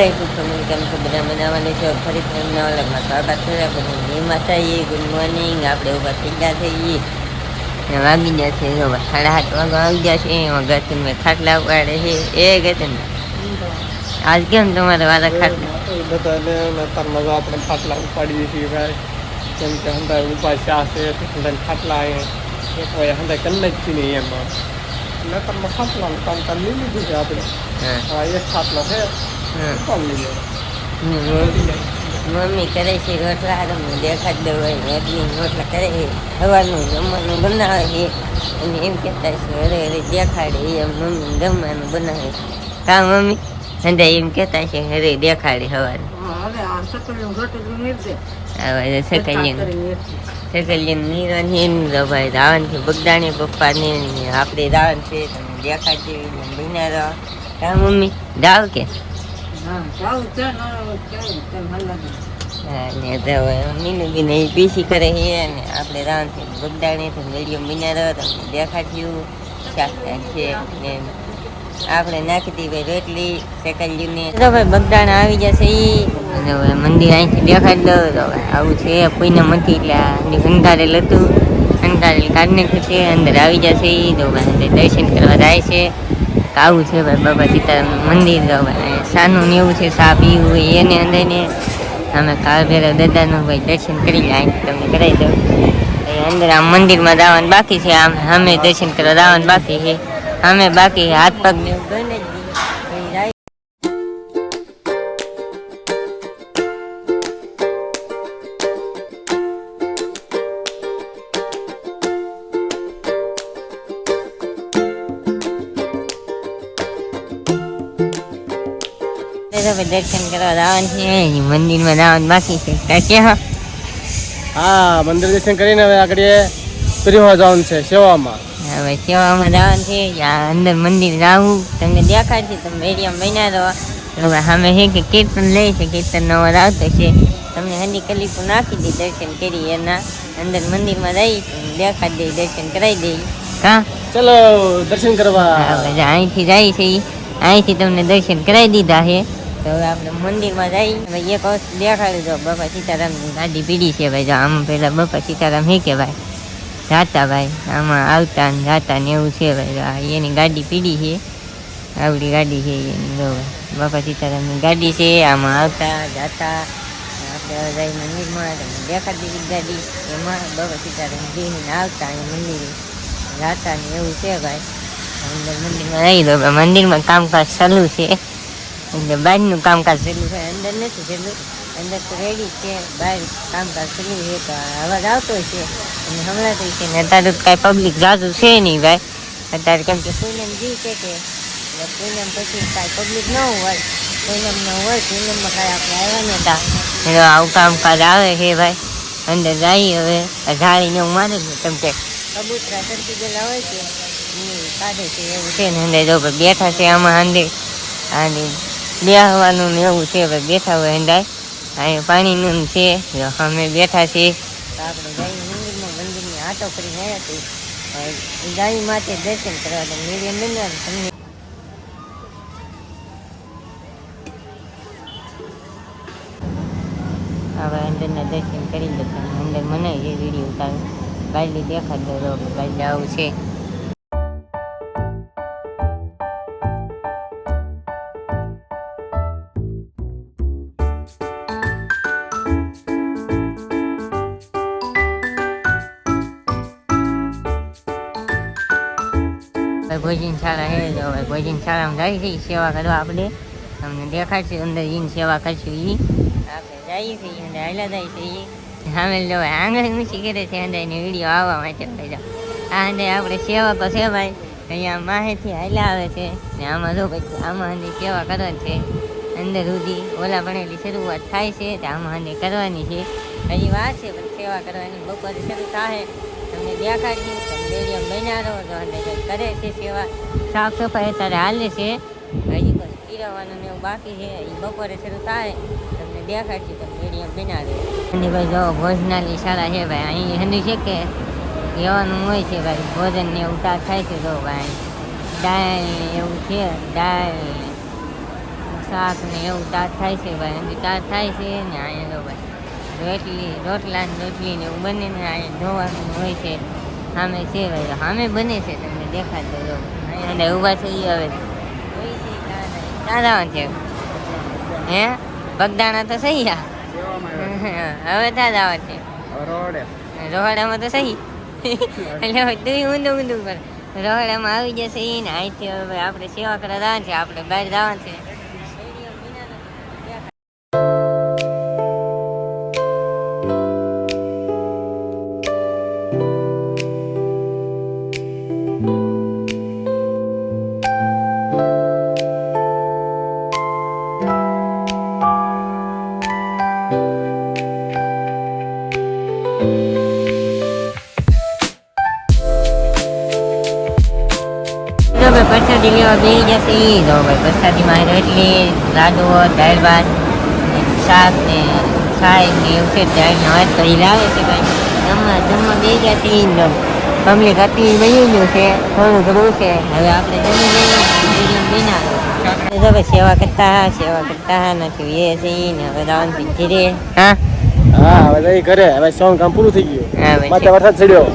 કેમ છો બધા મજામાં છે? ફરીથી એમના અલગમાં સ્વાગત છે. બધું માતાજી ગુડ મોર્નિંગ. આપણે ઉભા થઈ ગયા થઈ વાગી ગયા છે 7:30 વાગવા આવી ગયા છે. એમાં ગતન મેં ખાટલા ઉપાડે છે. એ ગતન આજ કેમ તમારે વાળા ખાટલા મજા આપણે ખાટલા ઉપાડીએ છીએ ભાઈ. કેમ કે હંધા ઉપાસ્યા છે ખાટલા એક હોય હંધા કન્ને જ નહીં એમાં નતરમાં ખાટલાનું કામ ચાલ લઈ લીધું છે આપણે. એક ખાટલો છે મમ્મી કરે છે રોટલા તમને દેખાડ દઉં હોય એટલી રોટલા કરે છે. સવારનું જમવાનું બનાવે છે અને એમ કહેતા છે અરે અરે દેખાડે એમ મમ્મી જમવાનું બનાવે. કા મમ્મી હંધા એમ કહેતા છે અરે દેખાડે સવારે સકલિયન નીરવાની ભાઈ રાવણ છે બગદાણી પપ્પાની આપણે રાવણ છે તમે દેખાડ જેવી બન્યા કા મમ્મી જાવ કે મીનુબીને પીસી કરે છે અને આપણે રાંધથી બગદાણી તો મીડિયમ બિનાર તમને દેખાડ્યું શાક છે ને આપણે નાખી દઈએ ભાઈ રોટલી સેકલ્યુને ભાઈ બગદાણા આવી જશે અને હવે મંદિર અહીંથી દેખાડી દઉં તો આવું છે કોઈને નથી એટલે અંધારેલ હતું અંધારેલ કાઢને છે અંદર આવી જશે તો ભાઈ દર્શન કરવા જાય છે. આવું છે ભાઈ બાબા સીતારામ મંદિર સાનું ને એવું છે સા પીવું હોય એને અંદરને અમે કાળ ભેરા દાદાનું ભાઈ દર્શન કરી લે અહીં તમને કરાવી દઉં. અંદર આમ મંદિરમાં જવાનું બાકી છે. આમ અમે દર્શન કરવા જવાનું બાકી છે. અમે બાકી હાથ પગ ને એવું ધોઈને જ દર્શન કરવા જવાનું છે મંદિરમાં જવાનું બાકી છે. કે હા મંદિર દર્શન કરીને હવે આગળ ફરીમાં જવાનું છે સેવામાં. હવે સેવામાં જવાનું છે અંદર મંદિર જવું તમને દેખાડશે તમે મેડિયમ બન્યા દો. હવે અમે છે કે કીર્તન લે છે કીર્તન નો અવાજ આવતો છે તમને હંડી કલીપું નાખી દઈ દર્શન કરી એના અંદર મંદિરમાં જઈ દેખાડી દઈ દર્શન કરાવી દઈ. હા ચલો દર્શન કરવા. હવે અહીંથી જાય છે અહીંથી તમને દર્શન કરાવી દીધા છે. તો હવે આપણે મંદિરમાં જઈ ભાઈ એક વસ્તુ દેખાડ્યું તો બાપા સીતારામની ગાડી પીડી છે ભાઈ. જો આમાં પેલા બાપા સીતારામ હે કે ભાઈ જાતા ભાઈ આમાં આવતા ને જાતા ને એવું છે ભાઈ. એની ગાડી પીડી છે આવડી ગાડી છે એની બાપા સીતારામની ગાડી છે. આમાં આવતા જાતા આપણે હવે જઈ મંદિરમાં તમને દેખાડી દીધી ગાડી એમાં બાપા સીતારામ જઈને આવતા અહીંયા મંદિરે જાતા ને એવું છે ભાઈ. અંદર મંદિરમાં રહી દો મંદિરમાં કામકાજ ચાલુ છે એટલે બહારનું કામકાજ ચાલુ છે અંદર નથી ચાલુ. અંદર તો રેડી છે બહાર કામકાજ ચાલુ છે તો અવાજ આવતો છે અને હમણાં તો છે ને અત્યારે તો કાંઈ પબ્લિક જાજુ છે નહીં ભાઈ અત્યારે કેમ કે પૂનમ જી છે કે પૂનમ પછી કાંઈ પબ્લિક ન હોય પૂનમ ન હોય પૂનમમાં કાંઈ આપણે આવ્યા નહોતા એટલે આવું કામકાજ આવે છે ભાઈ. અંદર જઈએ હવે જાળીને એવું માને છે કેમ કે કબૂતરા ચડતી ગયેલા હોય છે કાઢે છે એવું છે ને અંદર જો બેઠા છે આમાં અંદર અને બેસવાનું ને એવું છે ભાઈ બેઠા હોય અંદાજ અહીંયા પાણીનું છે અમે બેઠા છીએ. તો આપણે જઈ મંદિરની આટો કરીને આવ્યા હતી ગાય માટે દર્શન કરવા તો મીડિયમ બન્યા તમને હવે અંદરના દર્શન કરી લેતા અંદર મને જે વિડીયો ઉતારે ગાડી દેખાડ દો ગાડી આવું છે. ભોજન શાળા હે જો ભાઈ ભોજન શાળામાં જાય છે સેવા કરવા આપણે તમને દેખાડશે અંદર જઈને સેવા કરશું આપણે જઈએ છીએ અને હાલા જાય છે સામે જો આંગળી ઊંચી કરે છે અંદર એની વિડીયો આવવા માટે ભાઈ જો આ અંદર આપણે સેવકો છે ભાઈ અહીંયા માહેથી હાલા આવે છે ને આમાં જો ભાઈ આમાં અંદર સેવા કરવાની છે અંદર સુધી ઓલા ભણેલી શરૂઆત થાય છે તો આમાં અંદર કરવાની છે હજી વાત છે પણ સેવા કરવાની બપોરે શરૂ થાય તમને દેખાડ્યું તમે મીડિયમ બન્યા રહો તો અને કરે છે સેવા સાફ સફાઈ અત્યારે હાલે છે હજી કોઈ પીરવવાનું ને એવું બાકી છે એ બપોરે શરૂ થાય તમને દેખાડશું તમે મીડિયમ બન્યા રહો. અને ભાઈ જો ભોજનાલય શાળા છે ભાઈ અહીં હંધી છે કે રહેવાનું હોય છે ભાઈ ભોજન ને એવું થાય છે જો ભાઈ દાળ એવું છે દાળ શાક ને એવું તાર થાય છે ભાઈ, હજી તાર થાય છે ને અહીંયા તો ભાઈ રોટલા ને રોટલી ને એવું બને ને અહીંયા ધોવાનું હોય છે સામે છે ભાઈ, સામે બને છે તમને દેખાડતો જો અહીંયા ઊભા છે એ હવે દાદા છે હે બગદાણા તો સહી આ હવે દાદા છે રોહડામાં તો સહી એટલે તું ઊંધું ઊંધું કર રોહડામાં આવી જશે એ ને અહીંથી હવે આપણે સેવા કરવા જવાનું છે, આપણે બહાર જવાનું છે. પ્રસાદી લેવા બેસી જશે એ તો ભાઈ પ્રસાદીમાં રોટલી લાડુઓ દાળ ભાત શાક ને છાય ને એવું છે દાળને વાત કરી લાવે છે ભાઈ જમવા બેસી જશે એ પબ્લિક હતી બની ગયું છે થોડું ઘણું છે. હવે આપણે જમી લઈએ બનાવે સેવા કરતા નથી એ છે ને હવે દાવાનું ધીરે હા હવે ઘરે હવે સોંગ કામ પૂરું થઈ ગયું, માથે વરસાદ ચડ્યો,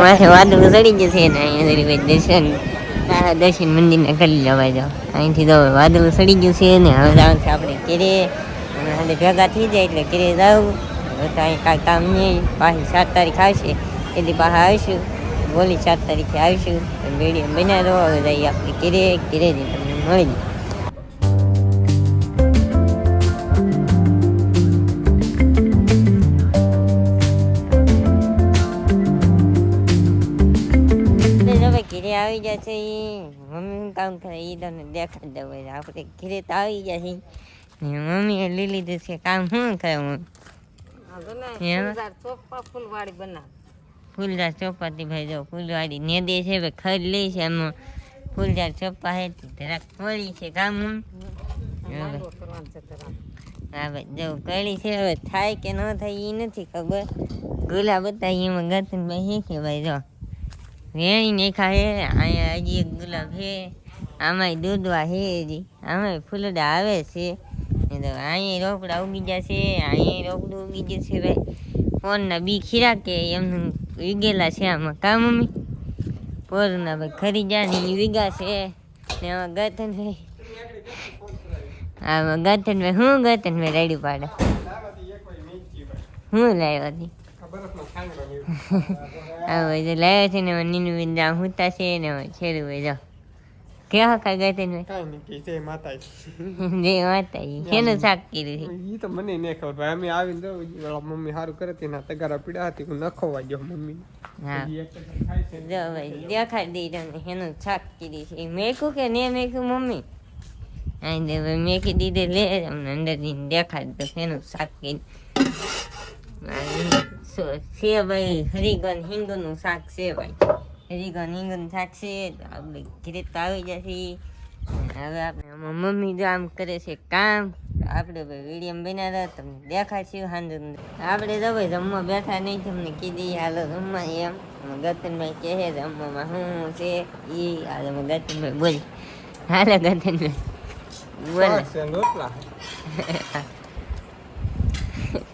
માથે વાદળું ચડી જશે ને અહીંયા દર્શન મંદિરને કરી લેવાય જાવ અહીંથી તો વાદળું ચડી ગયું છે ને હવે જવાનું છે આપણે ઘરે અને ભેગા થઈ જાય એટલે ઘરે જવું. અહીં કાંઈ કામ નહીં, પાછી 7 તારીખ આવશે એટલે પાછા આવીશું, બોલી 7 તારીખે આવીશું વિડીયો બનાવો. હવે જઈએ આપણે ઘરે જઈ તમને મળી ઘરે આવી જશે મમ્મી કામ કરે એ તમને દેખાડી દઉં હોય આપણે ઘરે તો આવી જશે મમ્મીએ લઈ લીધું છે કામ શું કરે ફૂલવાડી બનાવ ફૂલદાર ચોપાતી ભાઈ જો ફૂલવાડી નેદે છે ભાઈ ખડ લે છે એમાં ફૂલદાર ચોપા હે જરાક ખોલી છે કામ હા ભાઈ જો કળી છે હવે થાય કે ન થાય એ નથી ખબર. ગુલાબ હતા એમાં ગતનભાઈ કે ભાઈ જો વેણી ને ખાય અહીંયા હજી એક ગુલાબ છે, આમાંય દૂધવા છે હજી, આમાંય ફૂલડા આવે છે. અહીંયા રોકડા ઉગી જશે, અહીંયા રોકડું ઉગી જશે ભાઈ. ફોનના બી ખીરા કે એમનું વીગેલા છે આમાં કા મમ્મી પોરના ભાઈ ખરી જા ને એ વીગા છે ને આમાં ગતનભાઈ આમાં ગતનભાઈ હું ગતનભાઈ રેડી પાડે હું લાવ્યા હતી હા ભાઈ જો લાવ્યો છે ને નીનું બિંદા હુતા છે ને છેડું ભાઈ જો કેવા કા ગતનભાઈ જય માતાજી જય માતાજી શેનું શાક કર્યું છે ઈ તો મને નહીં ખબર ભાઈ. અમે આવીને તો મમ્મી સારું કરે તેના તગારા પીડા હતી નખવા ગયો મમ્મી. હા જો ભાઈ દેખાડી દઈ તમને એનું શાક કીધી છે મેકું કે ને મેકું મમ્મી અહીં દે ભાઈ મેકી દીધે લે અમને અંદર જઈને દેખાડી દો એનું શાક કીધું છે ભાઈ. હરીગન હિંગનું શાક છે ભાઈ, હરીગન હિંગનું શાક છે. આપણે ઘરે તો આવી જશે. હવે આપણે મમ્મી જો આમ કરે છે કામ, આપણે ભાઈ વિડીયો બનાવ્યા તમને દેખાડશું સાંજે. આપણે તો ભાઈ જમવા બેઠા નહીં, તમને કીધી હાલો જમવા એમ. ગતનભાઈ કહે જમવામાં શું છે એ હાલો ગતનભાઈ બોલી હાલો ગતનભાઈ બોલે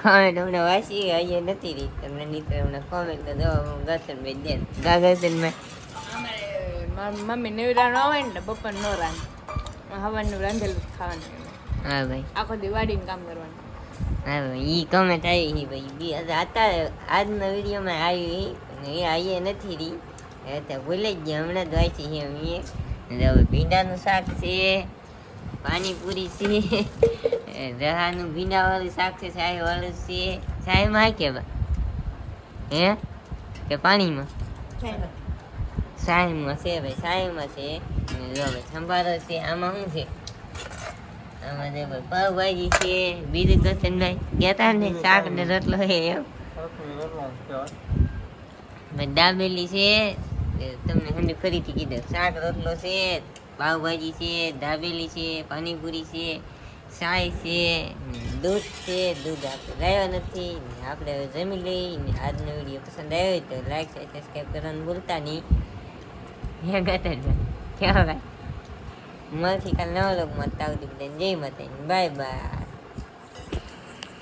કોમેન્ટ હમણાં વાંચી અહીંયા નથી રહી તમને નીકળે હમણાં કોમેન્ટ તો દો ગતનભાઈ દે ગતનભાઈ મમ્મી નેવરા ન હોય ને બપોર નો રાંધ હવાનું રાંધેલું ખાવાનું. હા ભાઈ આખો દિવાળીનું કામ કરવાનું. હા ભાઈ એ કમેન્ટ આવી બી અત્યારે આજના વિડીયોમાં આવી એ અહીંયા નથી રહી અત્યારે ભૂલે જ ગયા હમણાં જ વાંચી છે અમે. હવે ભીંડાનું શાક છે, પાણીપુરી છે, રહાનું ભીંડાવાળું શાક છે, સાહીવાળું છે. સાહીમાં કે હે કે પાણીમાં સાહીમાં છે ભાઈ, સાહીમાં છે. જો ભાઈ સંભારો છે. આમાં શું છે આમાં જે ભાઈ પાવભાજી છે. બીજું ગતનભાઈ કહેતા ને શાક ને રોટલો છે એમ ભાઈ. દાબેલી છે તમને હંડે ફરીથી કીધું શાક રોટલો છે, પાવભાજી છે, દાબેલી છે, પાણીપુરી છે, ચાય છે, દૂધ છે. દૂધ આપણે લાવ્યા નથી. આપણે હવે જમી લઈ. આજનો વિડીયો પસંદ આવ્યો હોય તો લાઈક સબસ્ક્રાઈબ કરવાનું ભૂલતા નહીં. હે ગતનભાઈ કેવા ભાઈ મળથી કાલ નવા લોક મત આવતી બધાને જય માતાજી બાય બાય.